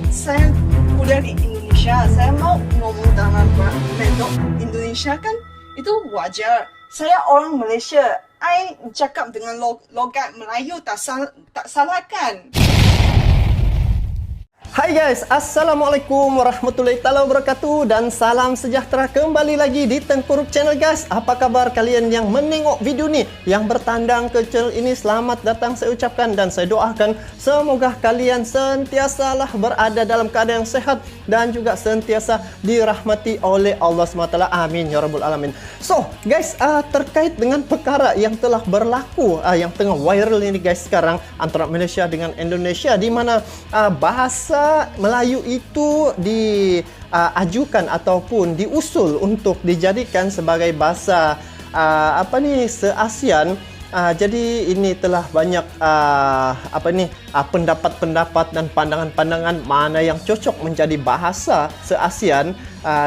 saya kuliah di Indonesia, saya mau ngomong dalam bentuk Indonesia kan itu wajar. Saya orang Malaysia, I cakap dengan logat Melayu tak salah kan? Hai guys, Assalamualaikum warahmatullahi wabarakatuh dan salam sejahtera kembali lagi di Tengkuruk Channel guys. Apa kabar kalian yang menengok video ni, yang bertandang ke channel ini? Selamat datang saya ucapkan dan saya doakan semoga kalian sentiasalah berada dalam keadaan yang sehat dan juga sentiasa dirahmati oleh Allah SWT. Amin ya rabbul alamin. So guys, terkait dengan perkara yang telah berlaku, yang tengah viral ini guys sekarang antara Malaysia dengan Indonesia, di mana bahasa Melayu itu diajukan ataupun diusul untuk dijadikan sebagai bahasa se-ASEAN. Jadi ini telah banyak pendapat-pendapat dan pandangan-pandangan mana yang cocok menjadi bahasa se-ASEAN.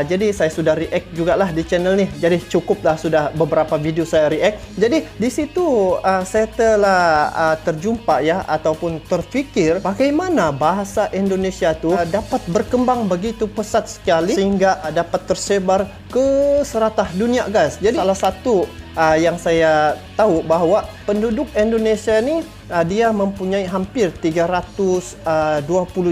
Jadi saya sudah react jugalah di channel ni. Jadi cukuplah sudah beberapa video saya react. Jadi di situ saya telah terjumpa ya ataupun terfikir bagaimana bahasa Indonesia tu dapat berkembang begitu pesat sekali sehingga dapat tersebar ke seratah dunia guys. Jadi salah satu yang saya tahu bahawa penduduk Indonesia ni dia mempunyai hampir 320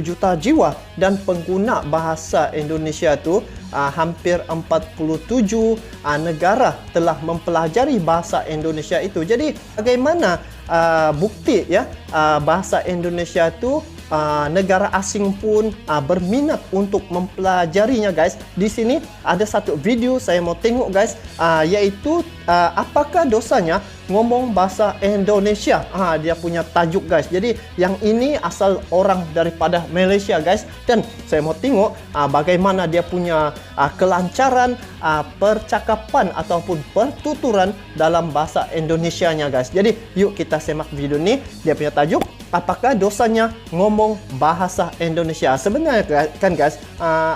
juta jiwa dan pengguna bahasa Indonesia tu hampir 47 negara telah mempelajari bahasa Indonesia itu. Jadi bagaimana bukti ya bahasa Indonesia tu negara asing pun berminat untuk mempelajarinya guys. Di sini ada satu video saya mau tengok guys, yaitu apakah dosanya ngomong bahasa Indonesia. Dia punya tajuk guys. Jadi yang ini asal orang daripada Malaysia guys, dan saya mau tengok bagaimana dia punya kelancaran percakapan ataupun pertuturan dalam bahasa Indonesianya guys. Jadi yuk kita semak video ni. Dia punya tajuk, apakah dosanya ngomong bahasa Indonesia. Sebenarnya kan guys,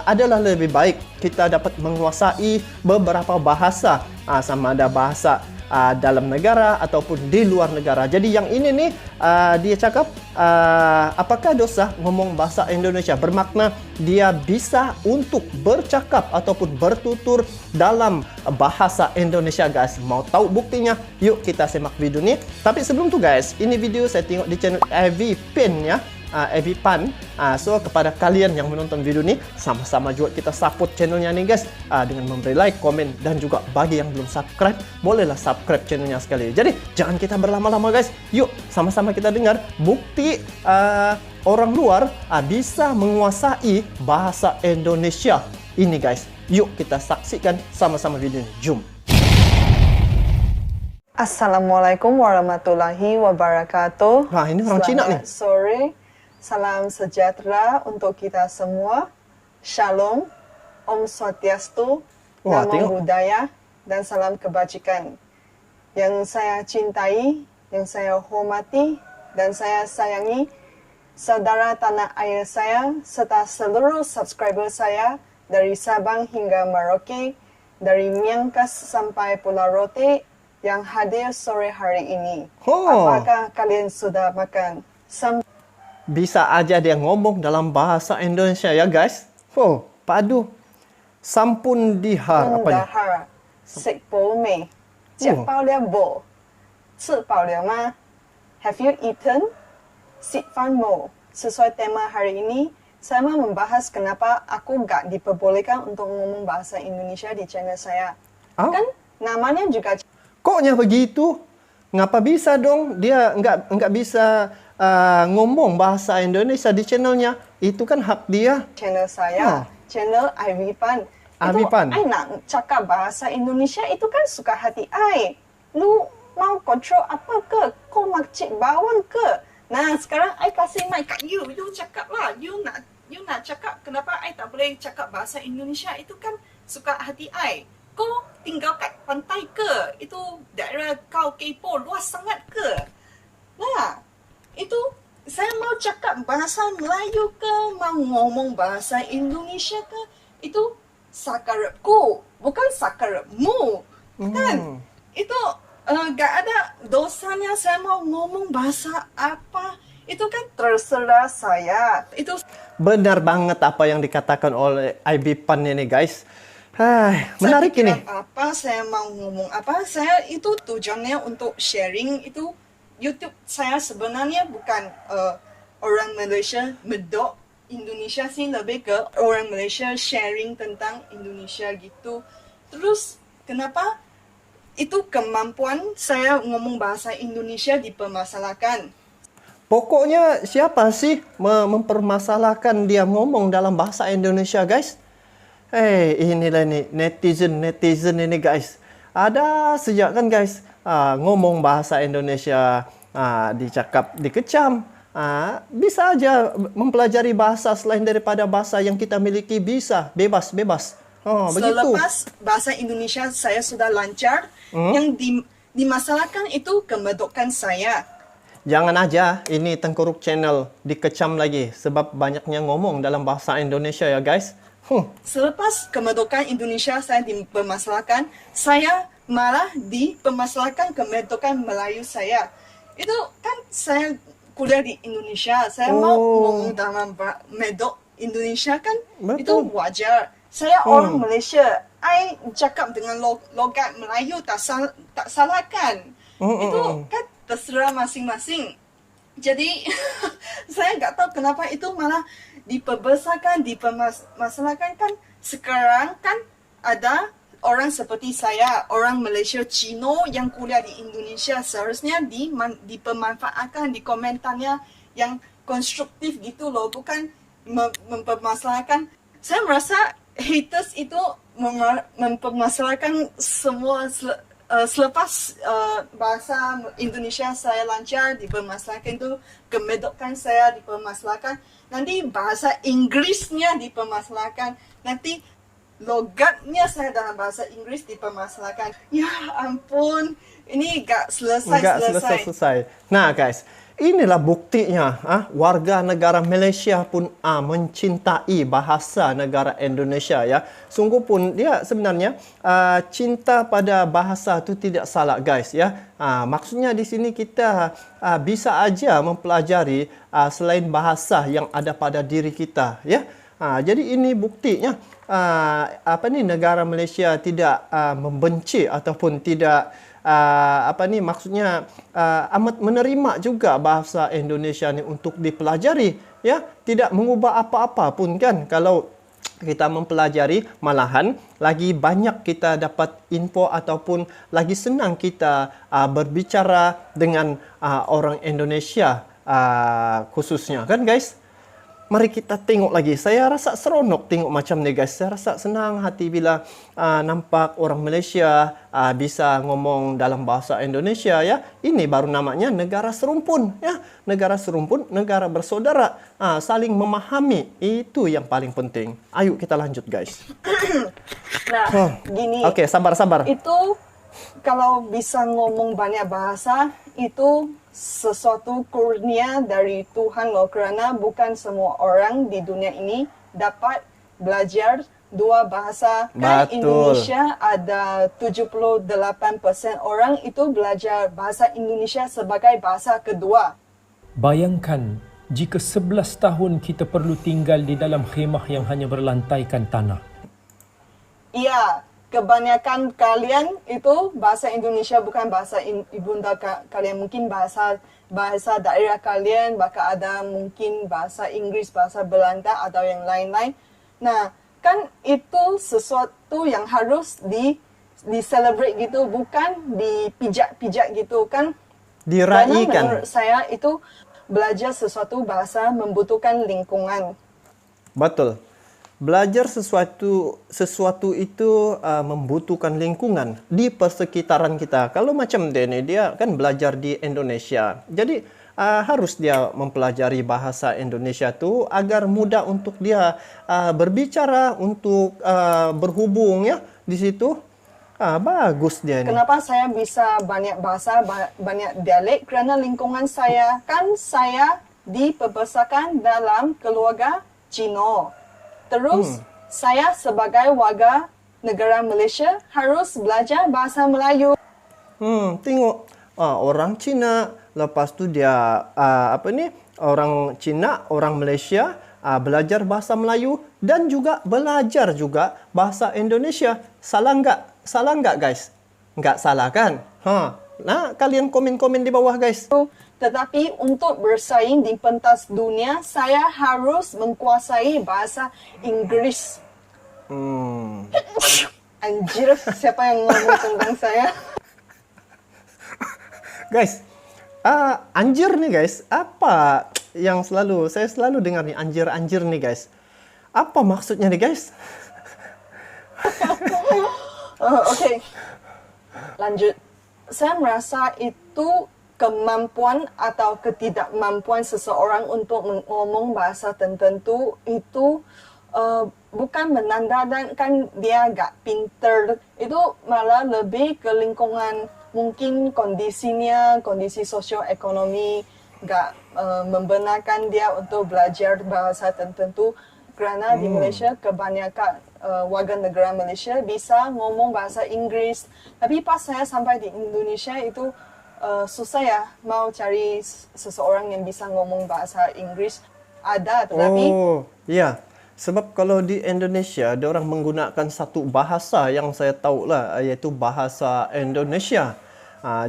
adalah lebih baik kita dapat menguasai beberapa bahasa, sama ada bahasa dalam negara ataupun di luar negara. Jadi yang ini nih dia cakap apakah dosa ngomong bahasa Indonesia, bermakna dia bisa untuk bercakap ataupun bertutur dalam bahasa Indonesia guys. Mau tahu buktinya? Yuk kita semak video ni. Tapi sebelum tu guys, ini video saya tengok di channel Avi Pan ya, Avi Pan. So kepada kalian yang menonton video ni, sama-sama juga kita support channelnya ni guys, dengan memberi like, komen dan juga bagi yang belum subscribe, bolehlah subscribe channelnya sekali. Jadi jangan kita berlama-lama guys. Yuk sama-sama kita dengar bukti orang luar bisa menguasai bahasa Indonesia ini guys. Yuk kita saksikan sama-sama video ini. Jom. Assalamualaikum warahmatullahi wabarakatuh. Ini orang Cina nih. Sore. Salam sejahtera untuk kita semua. Shalom, Om Swastiastu, Namo Buddhaya, dan salam kebajikan. Yang saya cintai, yang saya hormati, dan saya sayangi saudara tanah air saya, serta seluruh subscriber saya dari Sabang hingga Merauke, dari Miangkas sampai Pulau Rote yang hadir sore hari ini. Apakah kalian sudah makan? Bisa aja dia ngomong dalam bahasa Indonesia ya guys. Padu. Sampun dihar apa ya? Sik bo mei. Jiak bao liao bo. Ci bao liao ma? Have you eaten? Sit fan mo. Sesuai tema hari ini, saya mau membahas kenapa aku gak diperbolehkan untuk ngomong bahasa Indonesia di channel saya. Kan namanya juga. Koknya begitu? Ngapa bisa dong dia nggak bisa ngomong bahasa Indonesia di channelnya? Itu kan hak dia. Channel saya, channel Avi Pan. Avi Pan. I nak cakap bahasa Indonesia itu kan suka hati I. Lu mau kontrol apa ke? Kau makcik bawang ke? Nah sekarang I kasih mic kat you. You cakap lah. You nak cakap kenapa I tak boleh cakap bahasa Indonesia? Itu kan suka hati I. Kau tinggal kat pantai ke? Itu daerah kau kepo luas sangat ke? Nah, itu saya mau cakap bahasa Melayu ke, mau ngomong bahasa Indonesia ke, itu sakarepku, bukan sakarepmu. Kan? Itu gak ada dosanya saya mau ngomong bahasa apa itu kan terserah saya. Itu Benar banget apa yang dikatakan oleh IB Pan ini guys. Hai, menarik saya ini. pikiran apa, saya mau ngomong apa, saya itu tujuannya untuk sharing itu. YouTube saya sebenarnya bukan orang Malaysia medok Indonesia sih, lebih ke orang Malaysia sharing tentang Indonesia gitu. Terus kenapa itu kemampuan saya ngomong bahasa Indonesia dipermasalahkan? Pokoknya siapa sih mempermasalahkan dia ngomong dalam bahasa Indonesia guys? Inilah nih netizen ini guys. Ada sejak kan guys ngomong bahasa Indonesia dicakap dikecam. Bisa aja mempelajari bahasa selain daripada bahasa yang kita miliki, bisa bebas. Begitu. Selepas bahasa Indonesia saya sudah lancar, yang dimasalahkan itu kemedokan saya. Jangan aja ini Tengkuruk Channel dikecam lagi sebab banyaknya ngomong dalam bahasa Indonesia ya guys. Selepas kemedokan Indonesia saya dipermasalahkan, saya malah dipermasalahkan kemedokan Melayu saya. Itu kan saya kuliah di Indonesia, saya mau ngomong dalam medok Indonesia kan, Betul. itu wajar. Saya orang Malaysia, I cakap dengan logat Melayu tak salah kan. Itu kan terserah masing-masing. Jadi saya nggak tahu kenapa itu malah diperbesarkan, dipermasalahkan kan. Sekarang kan ada orang seperti saya, orang Malaysia Cino yang kuliah di Indonesia, seharusnya dipermanfaatkan di komentarnya yang konstruktif gitu loh, bukan mempermasalahkan. Saya merasa haters itu mempermasalahkan semua. Selepas bahasa Indonesia saya lancar dipermasalahkan, itu kemedokan saya dipermasalahkan, nanti bahasa Inggrisnya dipermasalahkan, nanti logatnya saya dalam bahasa Inggris dipermasalahkan. Ya ampun, ini gak selesai. Nah guys, inilah buktinya warga negara Malaysia pun mencintai bahasa negara Indonesia ya. Sungguh pun dia sebenarnya cinta pada bahasa itu tidak salah guys ya. Maksudnya di sini kita bisa aja mempelajari selain bahasa yang ada pada diri kita ya. Jadi ini buktinya negara Malaysia tidak membenci ataupun tidak maksudnya amat menerima juga bahasa Indonesia ni untuk dipelajari ya, tidak mengubah apa-apa pun kan kalau kita mempelajari, malahan lagi banyak kita dapat info ataupun lagi senang kita berbicara dengan orang Indonesia khususnya kan guys. Mari kita tengok lagi. Saya rasa seronok tengok macam ni guys. Saya rasa senang hati bila nampak orang Malaysia bisa ngomong dalam bahasa Indonesia ya. Ini baru namanya negara serumpun ya. Negara serumpun, negara bersaudara, saling memahami. Itu yang paling penting. Ayo kita lanjut guys. Nah, gini. Oke, sabar. Itu kalau bisa ngomong banyak bahasa itu sesuatu kurnia dari Tuhan loh, kerana bukan semua orang di dunia ini dapat belajar dua bahasa. Kan Indonesia ada 78% orang itu belajar bahasa Indonesia sebagai bahasa kedua. Bayangkan jika 11 tahun kita perlu tinggal di dalam khemah yang hanya berlantaikan tanah. Iya, kebanyakan kalian itu bahasa Indonesia bukan bahasa ibunda kalian, mungkin bahasa daerah kalian, bahkan ada mungkin bahasa Inggris, bahasa Belanda atau yang lain-lain. Nah, kan itu sesuatu yang harus di-celebrate gitu, bukan dipijak-pijak gitu kan. Diraihkan. Karena menurut saya itu belajar sesuatu bahasa membutuhkan lingkungan. Betul. Belajar sesuatu itu membutuhkan lingkungan di persekitaran kita. Kalau macam dia kan belajar di Indonesia. Jadi harus dia mempelajari bahasa Indonesia tu agar mudah untuk dia berbicara, untuk berhubung ya di situ. Bagus dia ni. Kenapa saya bisa banyak bahasa, banyak dialek? Kerana lingkungan saya, kan saya diperbesarkan dalam keluarga Cina. Terus saya sebagai warga negara Malaysia harus belajar bahasa Melayu. Tengok orang Cina, lepas tu dia orang Cina, orang Malaysia belajar bahasa Melayu dan juga belajar juga bahasa Indonesia. Salah nggak? Salah nggak guys? Nggak salah kan? Nah, kalian komen-komen di bawah guys. Tetapi untuk bersaing di pentas dunia, saya harus menguasai bahasa Inggris. Anjir, siapa yang ngomong tentang saya? Guys, anjir nih guys, apa yang saya selalu dengar nih anjir nih guys. Apa maksudnya nih guys? Oke, lanjut. Saya merasa itu kemampuan atau ketidakmampuan seseorang untuk mengomong bahasa tertentu itu bukan menandakan dia gak pinter. Itu malah lebih ke lingkungan, mungkin kondisinya, kondisi sosioekonomi gak membenarkan dia untuk belajar bahasa tertentu. Kerana di Malaysia kebanyakan warga negara Malaysia bisa ngomong bahasa Inggris. Tapi pas saya sampai di Indonesia itu susah ya mau cari seseorang yang bisa ngomong bahasa Inggris. Ada, tetapi iya. Sebab kalau di Indonesia, ada orang menggunakan satu bahasa yang saya tahu lah, iaitu bahasa Indonesia.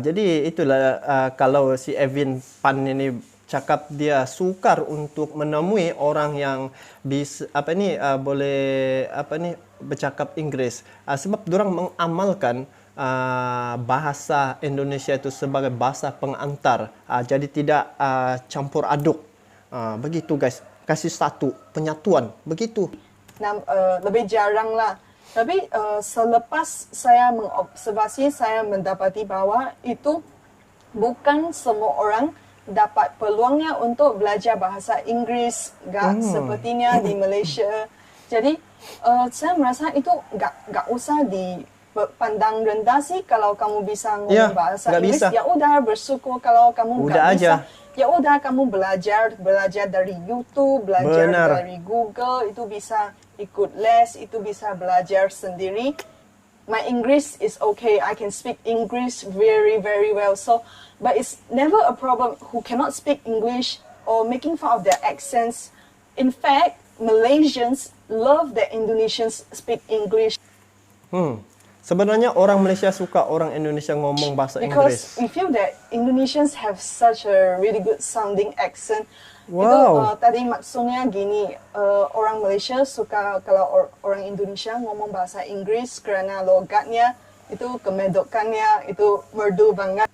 Jadi itulah kalau si Evin Pan ini cakap dia sukar untuk menemui orang yang bisa boleh bercakap Inggris. Sebab diorang mengamalkan bahasa Indonesia itu sebagai bahasa pengantar. Jadi tidak campur aduk. Begitu guys. Kasih satu penyatuan begitu. Lebih jarang lah. Tapi selepas saya mengobservasi, saya mendapati bahwa itu bukan semua orang dapat peluangnya untuk belajar bahasa Inggris. Gak sepertinya di Malaysia. Jadi saya merasa itu gak usah dipandang rendah sih kalau kamu bisa ngomong bahasa Inggris. Bisa. Ya udah bersyukur kalau kamu udah gak aja. bisa. Ya udah kamu belajar dari YouTube, belajar dari Google, itu bisa ikut les, itu bisa belajar sendiri. My English is okay. I can speak English very, very well. So, but it's never a problem who cannot speak English or making fun of their accents. In fact, Malaysians love that Indonesians speak English. Sebenarnya orang Malaysia suka orang Indonesia ngomong bahasa Inggris. Because we feel that Indonesians have such a really good sounding accent. Wow. Itu tadi maksudnya gini, orang Malaysia suka kalau orang Indonesia ngomong bahasa Inggris kerana logatnya, itu kemedokannya, itu merdu banget.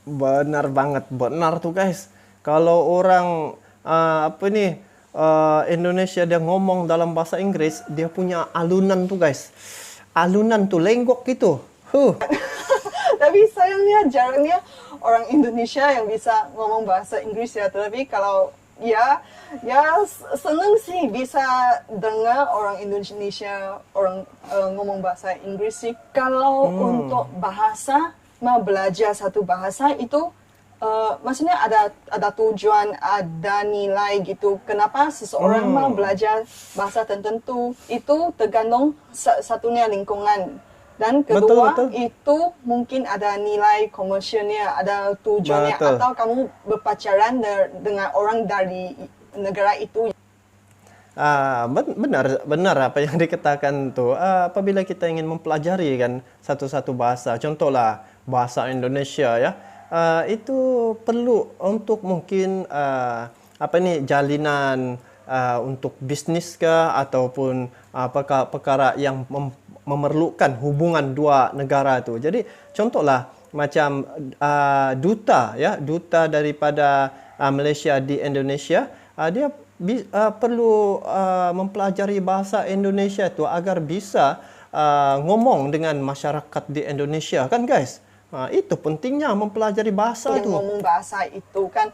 Benar banget, benar tuh guys. Kalau orang Indonesia dia ngomong dalam bahasa Inggris, dia punya alunan tuh guys. Alunan tuh lenggok gitu. Tapi sayangnya jarangnya orang Indonesia yang bisa ngomong bahasa Inggris ya. Tapi kalau ya seneng sih bisa dengar orang Indonesia ngomong bahasa Inggris sih. Kalau untuk bahasa, mau belajar satu bahasa itu maksudnya ada tujuan, ada nilai gitu. Kenapa seseorang mau belajar bahasa tertentu, itu tergantung satunya lingkungan. Dan kedua, betul. itu mungkin ada nilai komersialnya, ada tujuannya. Betul. Atau kamu berpacaran dengan orang dari negara itu. Benar apa yang dikatakan tuh. Apabila kita ingin mempelajari kan satu-satu bahasa, contohlah bahasa Indonesia ya. Itu perlu untuk mungkin jalinan untuk bisnis kah ataupun perkara yang memerlukan hubungan dua negara itu. Jadi contohlah macam duta daripada Malaysia di Indonesia, dia perlu mempelajari bahasa Indonesia itu agar bisa ngomong dengan masyarakat di Indonesia kan guys. Itu pentingnya mempelajari bahasa itu. Ngomong bahasa itu kan,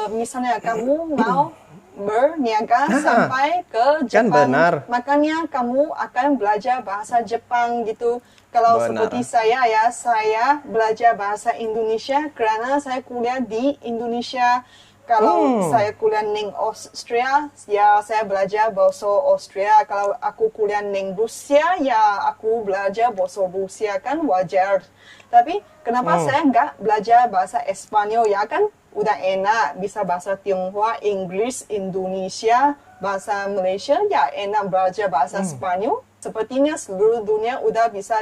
misalnya kamu mau berniaga sampai ke Jepang, kan benar. Makanya kamu akan belajar bahasa Jepang gitu. Kalau seperti saya belajar bahasa Indonesia kerana saya kuliah di Indonesia. Kalau saya kuliah ning Austria, ya saya belajar bahasa Austria. Kalau aku kuliah ning Rusia, ya aku belajar bahasa Rusia, kan wajar. Tapi kenapa saya nggak belajar bahasa Espanyol, ya kan? Udah enak, bisa bahasa Tionghoa, Inggris, Indonesia, bahasa Malaysia, ya enak belajar bahasa Spanyol. Sepertinya seluruh dunia udah bisa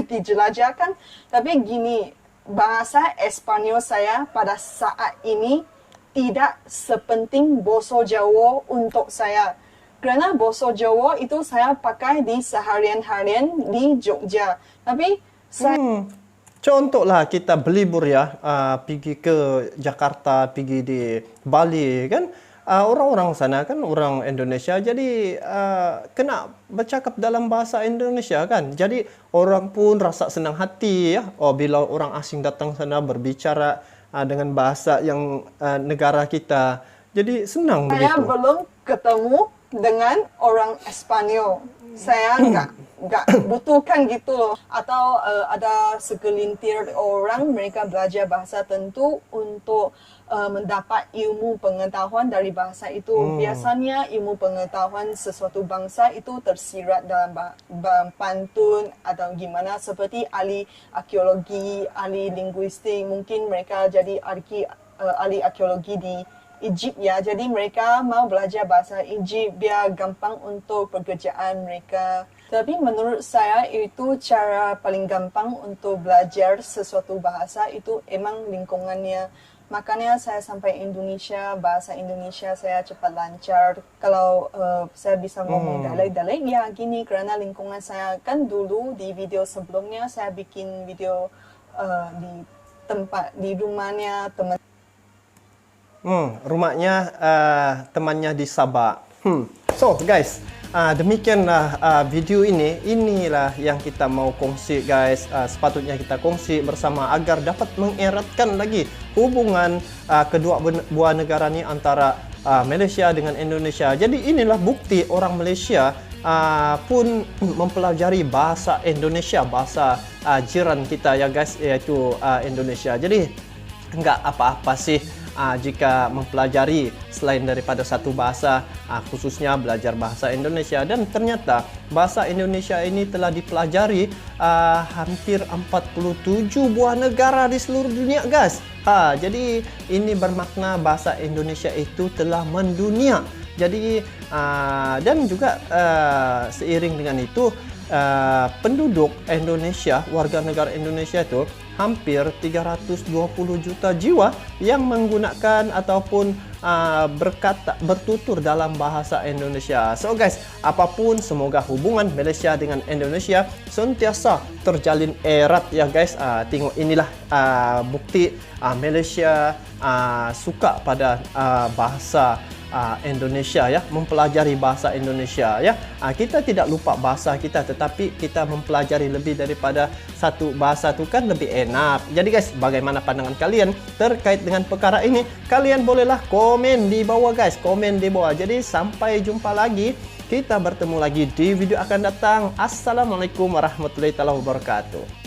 dijelajahkan. Tapi gini, bahasa Espanyol saya pada saat ini tidak sepenting bahasa Jawa untuk saya. Kerana bahasa Jawa itu saya pakai di seharian-harian di Jogja. Tapi saya... Contohlah kita berlibur ya, pergi ke Jakarta, pergi di Bali kan. Orang-orang sana kan orang Indonesia, jadi kena bercakap dalam bahasa Indonesia kan. Jadi orang pun rasa senang hati ya. Bila orang asing datang sana berbicara dengan bahasa yang negara kita, jadi senang Saya begitu. belum ketemu dengan orang Espanyol. Saya nggak butuhkan gitu loh. Atau ada segelintir orang mereka belajar bahasa tentu untuk mendapat ilmu pengetahuan dari bahasa itu. Biasanya ilmu pengetahuan sesuatu bangsa itu tersirat dalam pantun atau gimana, seperti ahli arkeologi, ahli linguistik. Mungkin mereka jadi ahli arkeologi di Egypt ya. Jadi mereka mau belajar bahasa Egypt biar gampang untuk pekerjaan mereka. Tapi menurut saya itu cara paling gampang untuk belajar sesuatu bahasa itu emang lingkungannya. Makanya saya sampai Indonesia, bahasa Indonesia saya cepat lancar. Kalau saya bisa ngomong dialek-dialek ya gini, kerana lingkungan saya kan dulu di video sebelumnya saya bikin video di rumahnya teman. Rumahnya temannya di Sabah. So guys, demikianlah video ini. Inilah yang kita mau kongsi guys. Sepatutnya kita kongsi bersama agar dapat mengeratkan lagi hubungan kedua buah negara ni antara Malaysia dengan Indonesia. Jadi inilah bukti orang Malaysia pun mempelajari bahasa Indonesia, bahasa jiran kita ya guys, iaitu Indonesia. Jadi enggak apa-apa sih jika mempelajari selain daripada satu bahasa, khususnya belajar bahasa Indonesia. Dan ternyata bahasa Indonesia ini telah dipelajari hampir 47 buah negara di seluruh dunia guys. Jadi ini bermakna bahasa Indonesia itu telah mendunia. Jadi dan juga seiring dengan itu penduduk Indonesia, warga negara Indonesia itu hampir 320 juta jiwa yang menggunakan ataupun bertutur dalam bahasa Indonesia. So guys, apapun, semoga hubungan Malaysia dengan Indonesia sentiasa terjalin erat ya guys. Tengok inilah bukti Malaysia suka pada bahasa Indonesia ya, mempelajari bahasa Indonesia ya. Kita tidak lupa bahasa kita, tetapi kita mempelajari lebih daripada satu bahasa itu kan lebih enak. Jadi guys, bagaimana pandangan kalian terkait dengan perkara ini? Kalian bolehlah komen di bawah guys, komen di bawah. Jadi sampai jumpa lagi, kita bertemu lagi di video akan datang. Assalamualaikum warahmatullahi wabarakatuh.